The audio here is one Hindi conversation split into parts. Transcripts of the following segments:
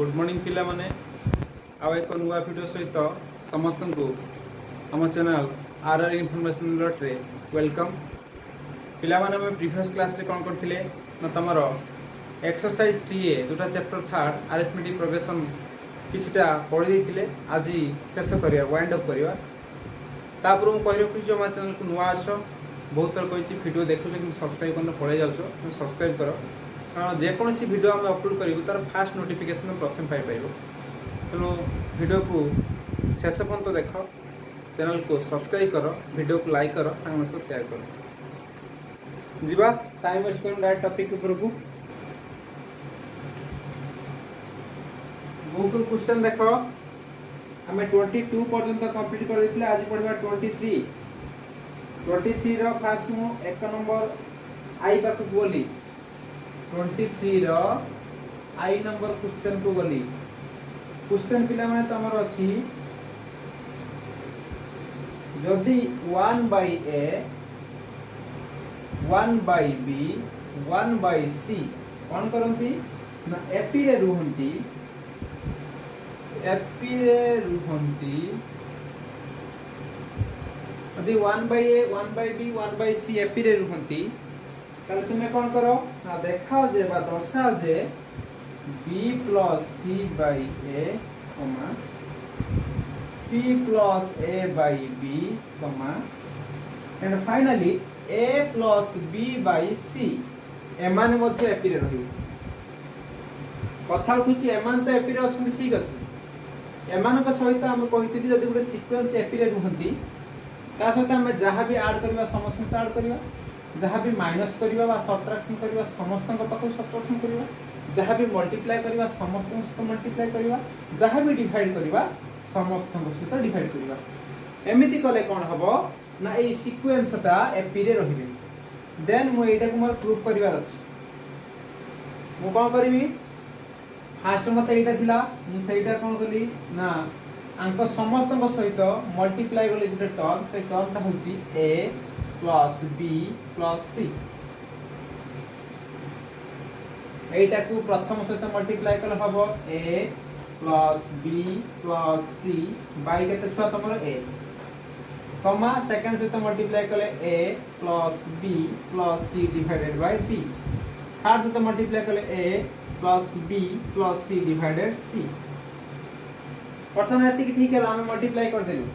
गुड मॉर्निंग पिला माने आउ एक नुआ वीडियो सहित समस्त को आम चैनल आर इनफॉरमेशन अलर्ट रे वेलकम। पिला माने हम प्रीवियस क्लास रे कौन करथिले ना तमरो एक्सरसाइज 3A जोटा चैप्टर 3 अरिथमेटिक प्रोग्रेशन किछटा पढ़ी देथिले। आज शेष करिया वाइंड अप करिया तापर मु कहि रखि जो हमार चैनल को नुआ आछो बहुत तर कहि वीडियो देखु कि सब्सक्राइब करन पळे जाउछो सब्सक्राइब करो कारण जेकोसी वीडियो आम अपलोड करूँ तार फास्ट नोटिफिकेशन प्रथम पाइपर तेणु वीडियो को शेष पर्यंत देख चैनल को सब्सक्राइब कर वीडियो को लाइक कर सांग सहित शेयर कर जीवा टाइम वेस्ट कर डायरेक्ट टॉपिक ऊपर को गूगल क्वेश्चन देख आम 22 पर्यंत कंप्लीट कर देथिले। आज पढ़वा 23 रो फास्ट मु एक नंबर आई पाक बोली 23 रो आई नंबर क्वेश्चन को गली। क्वेश्चन पिला माने तमर अछि जदि 1 by a 1 by b 1 by c कोन करंती ना एपी रे रुहंती यदि 1 by a 1 by b 1 by c AP रे रुहंती ताले तुमे कोन करो ना देखाओ जे बा दर्शाओ जे b plus c by a c plus a by b and finally a plus b by c एमान मध्ये एपी रे रहिबो। कथा उठुची एमान तो एपी रे अछन ठीक अछि एमान को सहित हम कहितली जदि गुटे सीक्वेंस एपी रे रुहंती ता सहित हम जहां भी ऐड करबा समस्त ऐड करबा जहाँ भी माइनस करवा बा सब्ट्रैक्शन करवा समस्त पाखु सब्ट्रैक्शन करवा जहाँ भी मल्टीप्लाई करवा समस्त सहित मल्टीप्लाई करवा जहाँ भी डिवाइड करवा समस्त सहित डिवाइड करवा। एमिति कले कोन हबो ना ए सीक्वेंसटा एपी रे रहिबे। देन मु एटा को मोर प्रूफ करबार अछि मु कोन करबी फास्ट मते एटा थिला मु सेटा कोन कली ना अंक समस्त सहित मल्टीप्लाई गले गुटे टर्म से टर्मटा होची a plus b plus c एटा को प्रथम सहित मल्टीप्लाई कले हबो a plus b plus c by केते छुआ तमरो a कमा सेकंड सहित मल्टीप्लाई कले a plus b plus c divided by b third सहित मल्टीप्लाई कले a plus b plus c divided c प्रथम एति की ठीक है हम मल्टीप्लाई कर देलु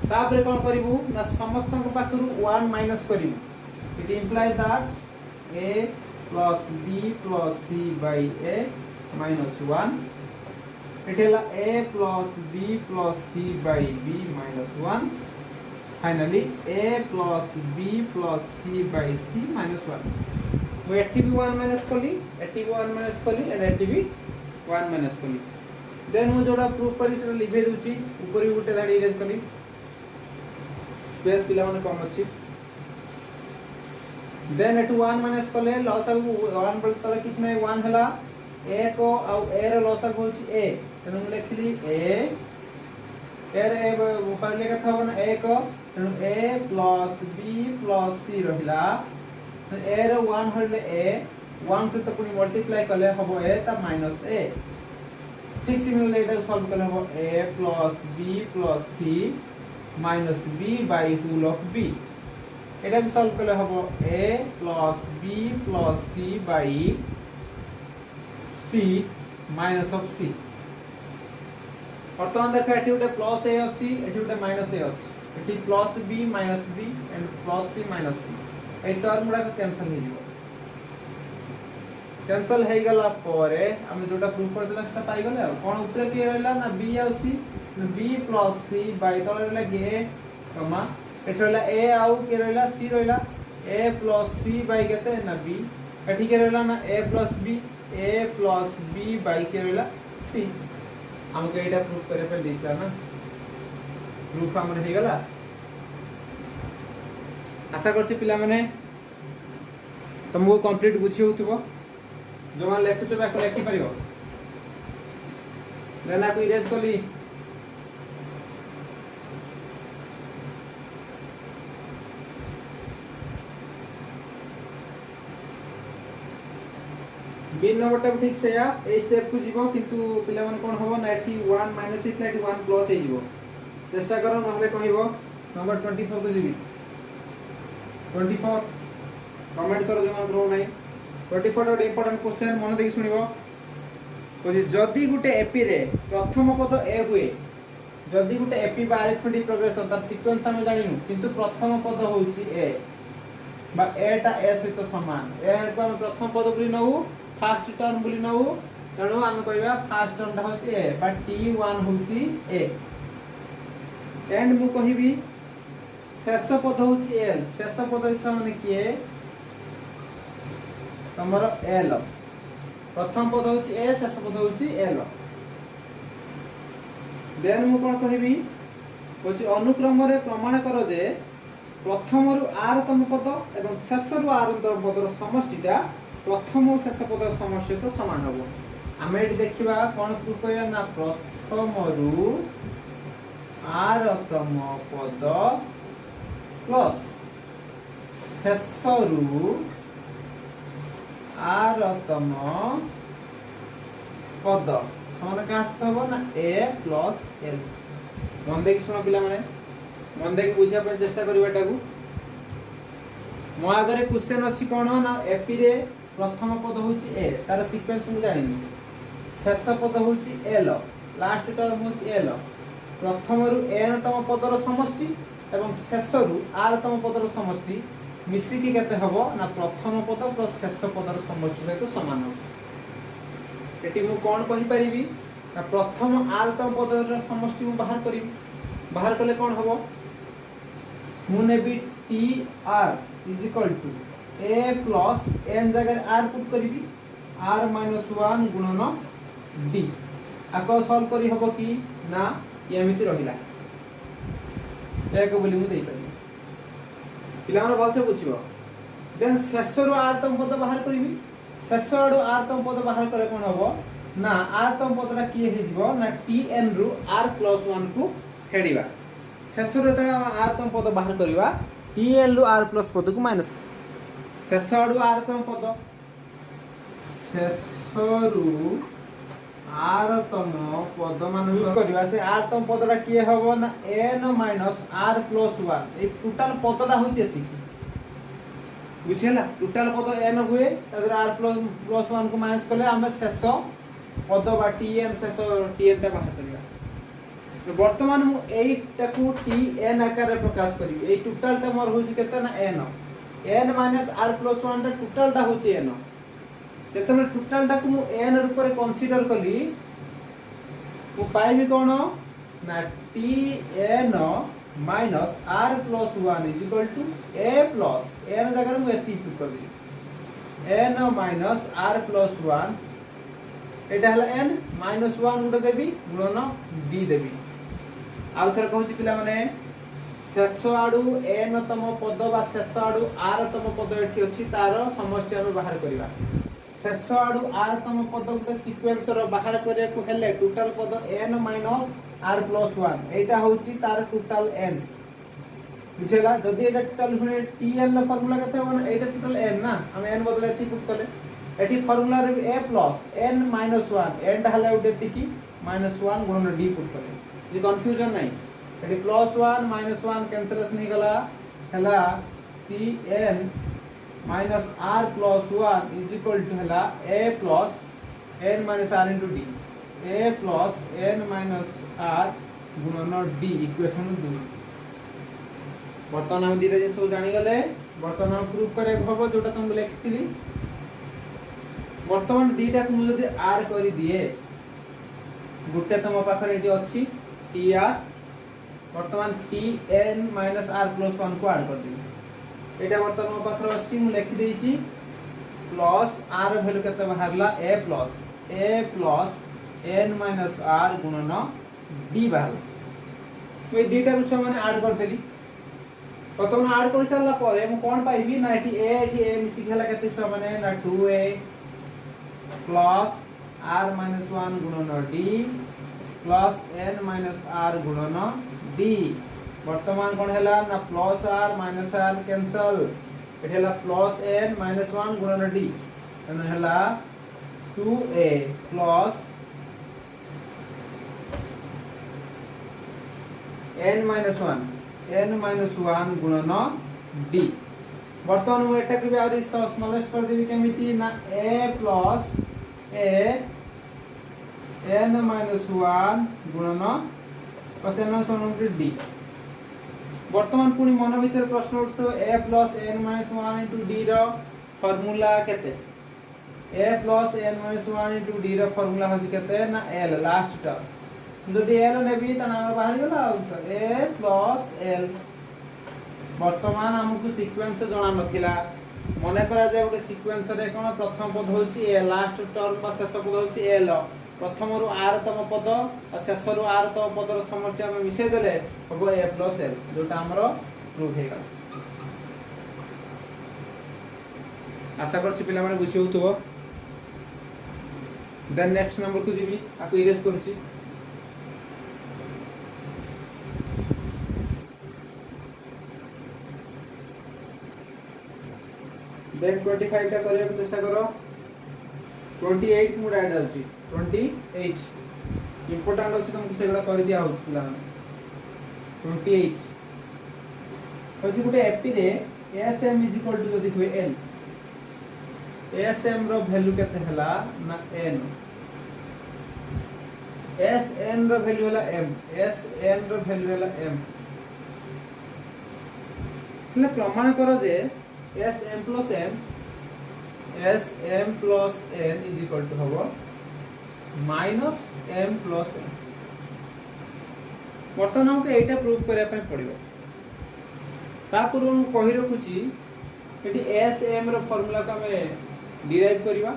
तापर कोन करिवु ना समस्त को पाखरु 1 माइनस करिवु it imply that a plus b plus c by a minus 1 इटेला a plus b plus c by b minus 1 finally a plus b plus c by c minus 1 वो एठी भी 1 माइनस कली एठी भी 1 माइनस कली एंड एठी भी 1 माइनस कली। देन मु जोडा प्रूफ करी से लिखे दूची ऊपर भी गुटे धाडी इरेज कली स्पेस पिला माने कम अछि। देन एटू 1 माइनस कले लॉस अब 1 बल तले किछ नै 1 हला a को आ a रो लॉस अब होछि a तनु लिखली a एर ए पहले कथा बना a को तनु a plus b plus c रहिला a रो 1 हले a 1 से त पुनी मल्टीप्लाई कले हबो a त माइनस a ठीक सिमिलरली एटा सॉल्व कले हबो a plus b plus c minus b by whole of b एटा भी सॉल्व कले हबो a plus b plus c by c minus of c। वर्तमान देखो एठी उटे प्लस a अछि एठी उटे माइनस a अछि एठी plus b minus b and plus c minus c ए टर्म गुडा कैंसिल हो जिवो कैंसिल हे गला परे हम जोटा प्रूफ करतला सेटा पाई गले कोन ऊपर के रहला ना b आ c b plus c by तळे रहला a कमा एठी रहला a आउ के रहला c रहला a प्लस c बाय केते ना b एठी के रहला ना a प्लस b बाय के रहला c हमके एटा प्रूफ करे पे दिसला ना प्रूफ हमरे हे गला। आशा करछि पिला माने तुमको कंप्लीट बुझी होतबो जो मान लेखुछ बाको लेखि परियो लेना को इरेज कली बी नंबरटा ठीक से या ए स्टेप को जीवो किंतु पिला मन कोन होबो ना एठी 1 माइनस इथला एठी 1 प्लस हे जीवो चेष्टा करो नहले कहिबो नंबर 24 को जीवी 24 कमेंट करो जो मन रो नै 24 रो इंपोर्टेंट क्वेश्चन मन देखि सुनिबो कोजी जदी गुटे एपी रे प्रथम पद ए हुए जदी गुटे एपी बा अरिथमेटिक प्रोग्रेशन तार सीक्वेंस हम जानिनु किंतु प्रथम पद होउची ए बा ए टा ए सहित समान ए को हम प्रथम पद बोली नउ फर्स्ट टर्म बोली नउ तणो हम कहबा फर्स्ट टर्म टा होची ए बा t1 होची ए एंड मु कहिबी शेष पद होची एल शेष पद हिस्सा माने किए तमरो एल प्रथम पद होची ए शेष पद होची एल देन मु कोन कहिबी होची अनुक्रम रे प्रमाण करो जे प्रथम रु आर तम पद एवं शेष रु आर तम पदर समष्टिटा प्रथम और शेष पदर समष्टि तो समान हबो आमे एटी देखिबा कोन प्रूफ करिया ना प्रथम रु आर तम पद प्लस शेष रु आर तम पद समान का हबो ना ए प्लस एल मन देखि सुनो पिला माने मन देखि बुझा पे चेष्टा करबाटा को मो आगरे क्वेश्चन अछि कोन ना एपी रे प्रथम पद होछि ए तार सीक्वेंस मु जानिनी शेष पद होछि एल लास्ट टर्म होछि एल प्रथम रु एन तम पदर समष्टि एवं शेष रु आर तम पदर समष्टि मिसी की केते हबो ना प्रथम पद प्लस शेष पदर समष्टि सहित समान हबो एटी मु कोन कहि परिबी ना प्रथम आर तम पदर समष्टि मु बाहर करिबी बाहर कले कोन हबो मु नेबी T R is equal to A plus N जगह आर पुट करिबी आर माइनस 1 गुणन डी आको सॉल्व करी हबो कि ना एमिति रहिला एक बोली मु देई परिबी पिला मन भाल से बुझिबो देन शेष रु आर तम पद बाहर करिबी शेष रु आर तम पद बाहर करे कोन हबो ना आर तम पदरा की हे जिवो ना टी एन रु आर प्लस 1 को हेडिबा शेष रु त आर तम पद बाहर करिबा टी एन रु आर प्लस पद को माइनस शेष रु आर तम पद शेष रु आर तम पद मान यूज करिबा से आर तम पदरा की हबो ना एन माइनस आर प्लस 1 ए टोटल पदटा होची एति बुझेला टोटल पद एन हुए तदर आर प्लस 1 को माइनस करले हम शेष पद बा टी एन शेष टी एन टा बाहर करिबा तो वर्तमान मु एटा को टी एन आकार रे प्रकाश करिबी ए टोटल टा मोर होची केते ना n n minus are plus 1 टा टोटल टा होची एन तेतमे टोटल टा को मु एन रूप रे कंसीडर कली मु पाइबी कोन ना T N minus are plus 1 is equal to A plus N जगह मु एति पुट कर दी एन माइनस आर प्लस 1 एटा हला एन माइनस 1 गुड देबी गुणन डी देबी आउ थर कहूची पिला माने शेष आडू एन तम पद बा शेष आडू आर तम पद एठी अछि तार समष्टि हम बाहर करिबा शेष आडू आर तम पद गुटे सीक्वेंस रो बाहर करे को हेले टोटल पद एन माइनस आर प्लस 1 एटा होची तार टोटल एन बुझेला जदी एटा टोटल हुए टी एन ला फार्मूला केते होना एटा टोटल एन ना हम एन बदले एति पुट करले एठी फार्मूला रे ए प्लस एन माइनस 1 एन टा हला उडे एति की माइनस 1 गुणन डी पुट करले ये कंफ्यूजन नहीं एठी प्लस 1 माइनस 1 कैंसलेशन ही गला हला T N minus are plus 1 is equal to हला A plus N minus R into D A plus N minus R गुणन डी इक्वेशन 2 बर्तमान हम दीटा जिन सब जानि गले बर्तमान हम प्रूफ करे भबो जोटा तुम लिखथिली बर्तमान दीटा को जदी ऐड करी दिए गुटे तुम पाखरे एटी अछि टी आर बर्तमान T N minus are plus 1 को ऐड कर दी एटा बर्तमान मो पाखरे अछि मु लिखि देइछि प्लस आर वैल्यू केते बाहरला ए प्लस एन माइनस आर गुणन डी बाहर मैं दीटा को माने ऐड कर देली बर्तमान ऐड कर सारला परे मु कोन पाइबी ना एटी ए मिसी गेला केते छ माने ना 2a प्लस आर माइनस 1 गुणन D plus N minus R गुणन डी वर्तमान कोन हैला ना plus R minus R cancel एठेला प्लस एन माइनस 1 गुणन डी एन हैला 2a प्लस n-1 गुणन d। बर्तमान मु एटा के भी आरी स्मॉलेस्ट कर देबी केमिति ना a प्लस a n-1 गुणन प्लस n-1 d। बर्तमान पुनी मन भीतर प्रश्न उठतो a प्लस n-1 इनटू d रो फार्मूला केते। a प्लस n-1 इनटू d रो फार्मूला होची केते ना l लास्ट टर्म जदि l नेबी त नाम बाहर गेला आंसर a प्लस l। वर्तमान हमकु सीक्वेंस जणा नथिला मने करा जाय गोटे सीक्वेंस रे कोन प्रथम पद होची a लास्ट टर्म बा शेष पद होची l प्रथम रु r तम पद और शेष रु r तम पद रो समष्टि हम मिसे देले हबो a प्लस l जोटा हमरो प्रूफ हे गला। आशा करछि पिला माने बुझियो तो देन नेक्स्ट नंबर को जीबी आपको इरेज करछि। देन 25 टा करिया चेष्टा करो 28 मु ऐड जाउची 28 इंपोर्टेंट अछि तुमको सेगडा कर दिया होछ पिला 28 होछि गुटे एपी रे sm = जदी होय n sm रो वैल्यू केते हला ना n sn रो वैल्यू हला m sn रो वैल्यू हला m ले प्रमाण करो जे sm plus n is equal to होबो minus m plus n। वर्तमान हमके एटा प्रूफ करिया पे पड़िबो ता पूर्व हम कहि रखुची एटी sm रो फार्मूला को हमें डिराइव करबा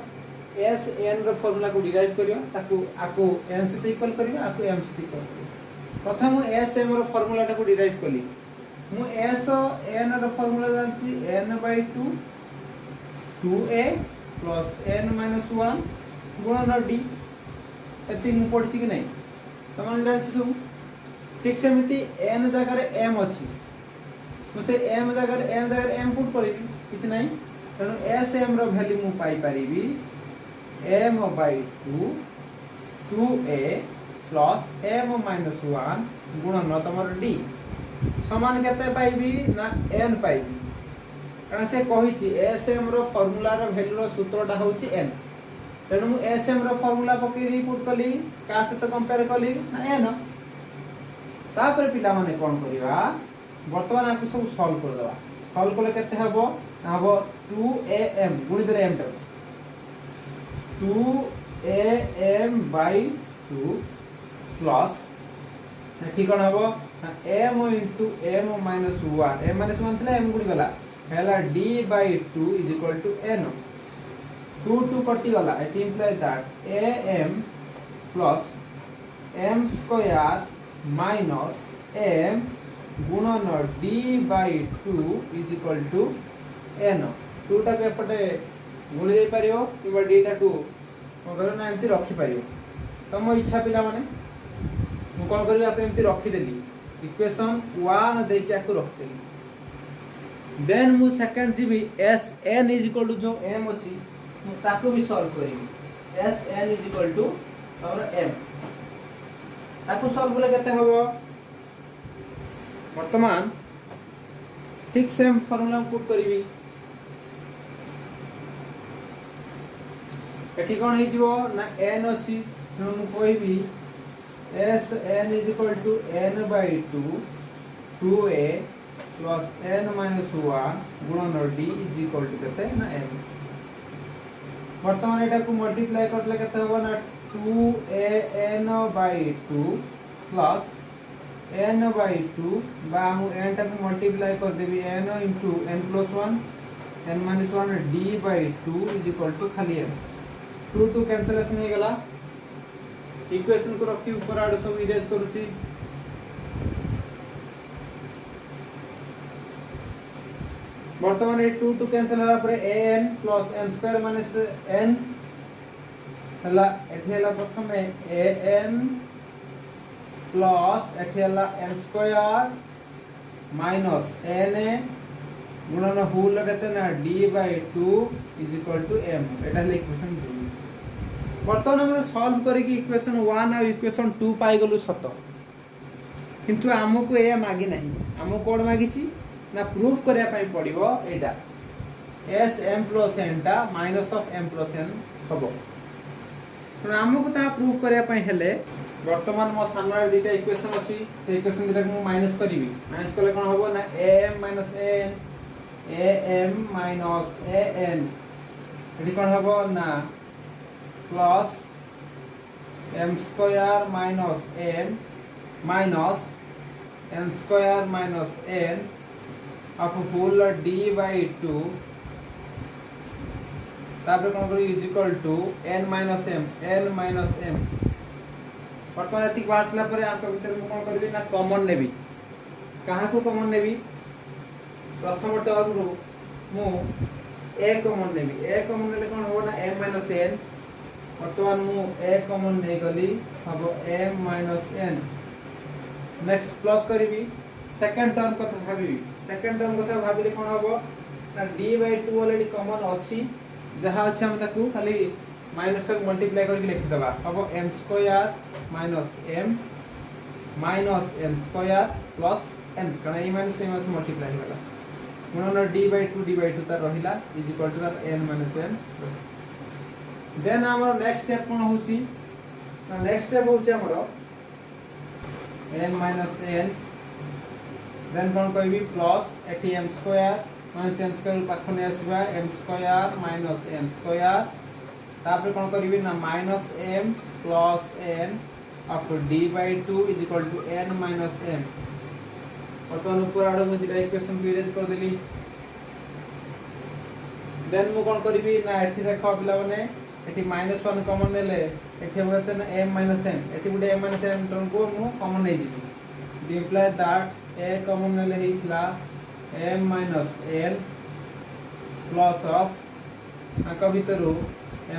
sn रो फार्मूला को डिराइव करबा ताको आको n से इक्वल करबा आको m से इक्वल करबा। प्रथम sm रो फार्मूला को डिराइव कली मु s n रो फार्मूला जानछि n/2 2a प्लस n-1 गुणन d एति मु पढछि कि नै तमन जानछि सब ठीक सेमिति n जगह रे m अछि मु से m जगह रे n जगह रे m पुट करबी किछ नै तनो sm रो वैल्यू मु पाई परिबी m/2 2a प्लस m-1 गुणन तमर d समान केते पाइबी ना n पाइबी कारण से कहिछि sm रो फार्मूला रो वैल्यू रो सूत्रटा होछि n तेनु मु sm रो फार्मूला पकेरी पुट कली का सहित कंपेयर कली ना n तापर पिला माने कोन करिवा वर्तमान आकु सब सॉल्व कर दवा सॉल्व करले केते हबो हबो 2am गुणित रे m 2am/2 प्लस ठीक कोन हबो m into m-1 m-1 थले m गुडी गला हैला d/2 = n 2 2 कटि गला it implies that am plus m² minus m गुणन d/2 = n 2 टा के पटे गुणी दे परियो किबा d टा को करो ना एमति रखि परियो तम इच्छा पिला माने मु कोन करबी आप एमति रखि देली इक्वेशन 1 दे के को रख देली देन मु सेकंड जीबी sn = जो m अछि मु ताको भी सॉल्व करिबी sn = और m ताको सॉल्व बोले केते होबो वर्तमान ठीक सेम फार्मूला पुट करिबी एठी कोन हे जिवो ना n अछि तो मु कहबी sn = n/2 2a plus n-1 गुणन d = केते ना m वर्तमान एटा को मल्टीप्लाई करले केते होबो ना 2an/2 plus n/2 बा हम n टा को मल्टीप्लाई कर देबी n into n plus 1 n-1 d/2 = खाली n 2 2 कैंसलेशन हो गला इक्वेशन को रखी ऊपर आड़ सब इरेज करूची वर्तमान ए 2 2 कैंसिल होला पर an plus n² minus n हला एठी हला प्रथम an plus एठी हला n² minus na गुणन होल केते ना d/2 = m एटा हला इक्वेशन 2 बर्तमान हम सॉल्व करके इक्वेशन 1 और इक्वेशन 2 पाई गलु सत किंतु आमको ये मागी नहीं आमको कौन मागी ना प्रूफ करने पाई पड़िबो एटा एस एम प्लस एन टा minus of m plus n हम तो आमको ता प्रूफ करने पाई हेले वर्तमान मो सामने दुटा इक्वेशन अछि से इक्वेशन दुटा को माइनस करिवि माइनस करले कोन होबो ना am minus an am minus an एठी कोन होबो ना plus m square minus m minus n square minus n of whole d by 2 तापर कोन करी is equal to n minus m वर्तमान एतिक बाहरला पर आपके भीतर में कोन करबी ना कॉमन लेबी कहाँ को कॉमन लेबी प्रथम टर्म रो मु a कॉमन लेबी a कॉमन लेले कोन हो ना m n वर्तमान मु a कॉमन ले गली हबो m n नेक्स्ट प्लस करबी सेकंड टर्म कथा भाबी सेकंड टर्म कथा भाबिले कोन हबो ना d by 2 ऑलरेडी कॉमन अछि जहा अछि हम ताकू खाली माइनस तक मल्टीप्लाई करके लिख देबा अब m square minus m minus n square plus n कना ई माइनस m से मल्टीप्लाई होला गुणन d by 2 तार रहिला इज इक्वल टू तार n माइनस n देन हमर नेक्स्ट स्टेप कोन होची नेक्स्ट स्टेप होची हमर m माइनस n देन कोन कहबी प्लस एटी m square minus n square पाखने आसीबा m square minus n square तापर कोन करबी ना minus m plus n of d by 2 is equal to n minus m और तो ऊपर आडो में दिला इक्वेशन को इरेज कर देली देन मु कोन करबी ना एठी देखो पिला माने एठी -1 कॉमन नेले एठी होते ना m माइनस n एठी गुडे m माइनस n टर्म को मु कॉमन नै जिबी the imply that a common नेले हेइतला m minus n plus of आका भीतरो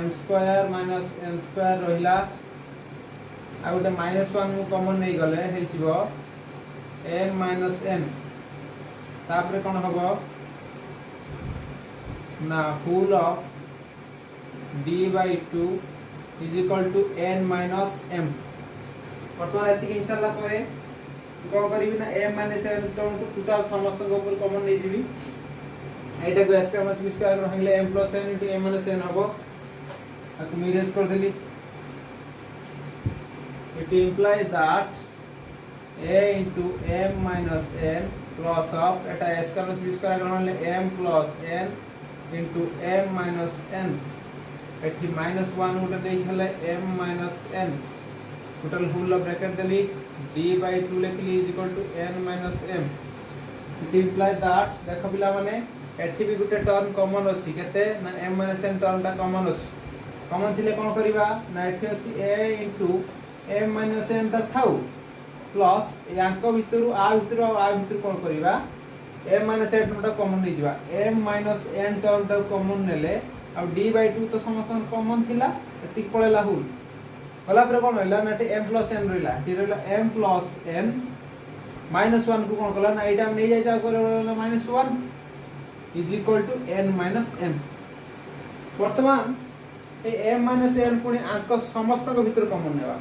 m square minus n square रहिला आ गोटे -1 मु कॉमन नै गले हे छिबो m माइनस n तापर कोन हबो ना whole of d by 2 is equal to n minus m वर्तमान एति के हिसाब ला परे को करबी ना m माइनस n टर्म को टोटल समस्त को ऊपर कॉमन नै जिबी एटा को s का माइनस b स्क्वायर रहले m plus n into m minus n हबो aku erase कर देली it implies that a into m minus n plus of eta s का माइनस b स्क्वायर रहले m plus n into m minus n एठी -1 उडे नै हले m minus n total whole bracket देली d by 2 लिखली is equal to n minus m it implies that देखो पिला माने एठी भी गुटे टर्म कॉमन अछि केते ना m minus n टर्म ता कॉमन अछि कॉमन थिले कोन करिबा ना एठी अछि a into m minus n ता थाउ प्लस यांको भितरु आ भितर कोन करिबा m minus n टर्म ता कॉमन नै जिबा m minus n टर्म ता कॉमन नेले आ d by 2 तो समस्त कॉमन थिला एति पळेला हुल होला पर कोन होला ना m plus n रहिला टी रहिला m plus n -1 को कोन कला ना एटा नै जाय जा करला -1 is equal to n minus m वर्तमान ए m minus n पुनी आंक समस्त को भीतर कॉमन नेबा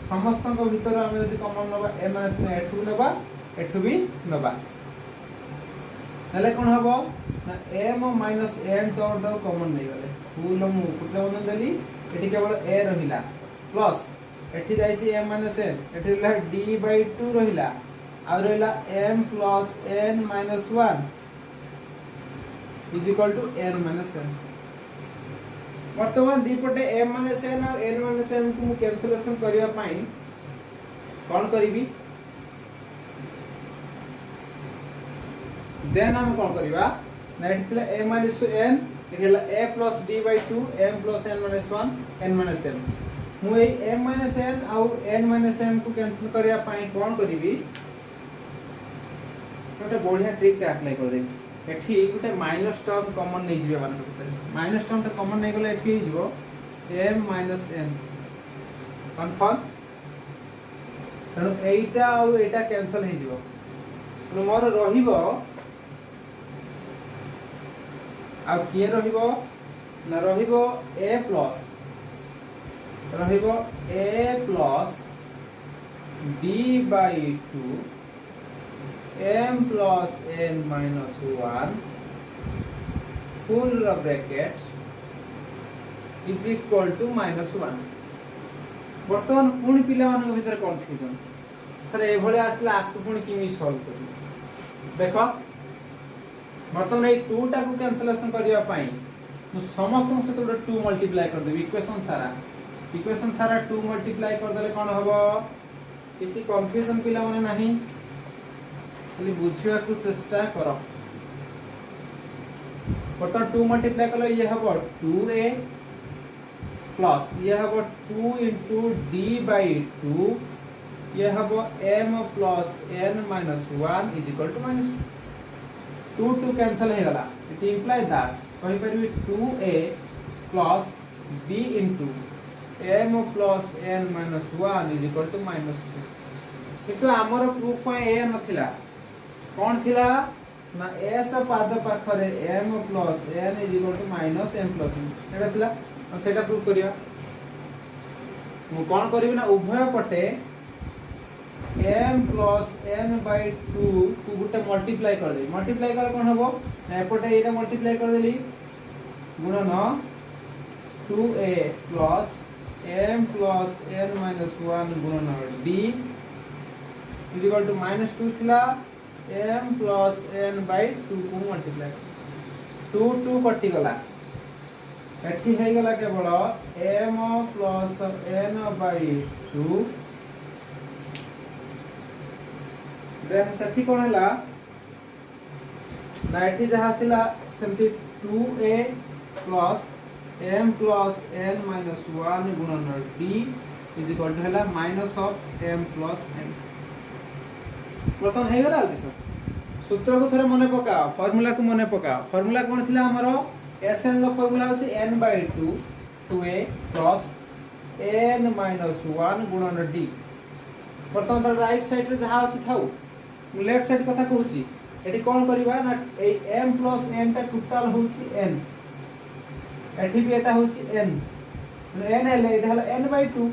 समस्त को भीतर हम यदि कॉमन नबा m minus n एठु नबा एठु भी नबा नले कोन हबो ना m minus n टर्म टा कॉमन नै गले फुल मु कुटले बंधन देली एठी केवल a रहिला प्लस एठी जाईची m minus n एठी रहिला d by 2 रहिला आ रहिला m plus n minus 1 is equal to n minus n वर्तमान दी पटे m minus n और n minus n को कैंसिलेशन करिया पाई कोन करिवि देन हम कोन करिवा नेट थिला a minus n एला a plus d by 2 m plus n minus 1 n minus n मु ए m minus n और n minus n को कैंसिल करिया पाई कोन करिवि गोटे बढ़िया ट्रिक अप्लाई कर दे एठी गोटे माइनस टर्म कॉमन नै जिवे मान माइनस टर्म त कॉमन नै गले एठी जिवो m minus n कन्फर्म तनो एटा और एटा कैंसिल हे जिवो तो मोर रहिबो आ के रहिबो ना रहिबो a plus रहिबो a plus b by 2 m plus n minus 1 full bracket is equal to -1। बर्तमान पुणी पिला मान भीतर कंफ्यूजन सर ए भले आसला आकु पुणी किमि सॉल्व करी देखो बर्तमान ए 2 टा को कैंसलेशन करिया पई मु समस्त सहित 2 मल्टीप्लाई कर देबी इक्वेशन सारा 2 मल्टीप्लाई कर देले कोन हबो किसी कंफ्यूजन पिला माने नाही खाली बुझिया को चेष्टा करो। बर्तमान 2 मल्टीप्लाई कलो ये हबो 2a प्लस ये हबो 2 into d by 2 ये हबो m plus n minus 1 is equal to -2 2 cancel हे गला इट इंप्लाई दैट कहि परबी 2a plus b into m plus n minus 1 is equal to -2 किंतु हमर प्रूफ ए नथिला कोन थिला ना s पाद पाखरे m plus n is equal to -m plus n एटा थिला सेटा प्रूफ करिया मु कोन करबी ना उभय पटे m plus n by 2 को गुटे मल्टीप्लाई कर दे मल्टीप्लाई कर कोन हबो ना एपटे एटा मल्टीप्लाई कर देली गुणन 2a plus m plus n minus 1 गुणन d is equal to -2 थिला m plus n by 2 को मल्टीप्लाई 2 2 कटि गला एठी हे गला केवल m plus n by 2 then सेठी कोन हला ना एठी जहा थिला सेमति 2a plus m plus n minus 1 गुणन d is equal to हला minus of m plus n प्रथम हे गला किस सूत्र को थरे मने पका फार्मूला को मने पका फार्मूला कोन थिला हमरो Sn लो फार्मूला होछि n by 2 2a plus n minus 1 गुणन d बर्तमान तर राइट साइड रे जहा अछि थाउ मु लेफ्ट साइड कथा कहूछि एठी कोन करबा ना ए m plus n ता टोटल होछि n एठी भी एटा होछि n n हेले एटा हला n by 2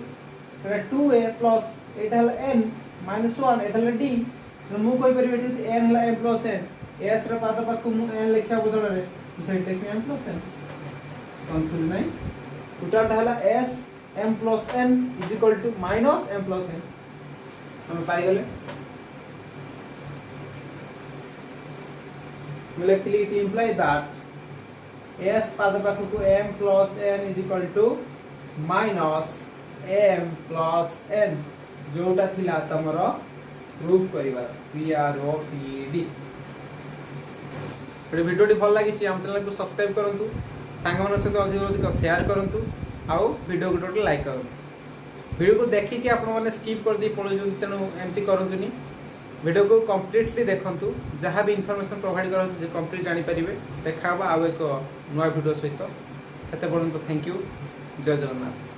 Etah 2a plus एटा हला n minus 1 एटा हला d मु कहि परिबे एठी n हला m plus n s रे पाद पाक मु n लिखा बदल रे साइड लिख m plus n कंफ्यूज नहीं टोटल हला s m plus n is equal to minus m plus n हम पाई गेले molecular it imply that s पाद पाक को m plus n is equal to minus m plus n जोटा थिला तमरो प्रूफ करिवा PROPD वीडियो भल लगी आम चैनल को सब्सक्राइब करूँ सांग मान सहित अधिक अधिक शेयर करूँ आउ वीडियो गोटे लाइक करूँ वीडियो को देखिए आपण मैंने स्किप कर दी पड़ो तेणु एमती करूँनी वीडियो को कंप्लीटली देखूँ जहाँ भी इनफॉरमेशन प्रोवाइड कर कंप्लीट जानीपर देखा आउ एक नुआ वीडियो सहित से पर्यंत थैंक यू जय जगन्नाथ।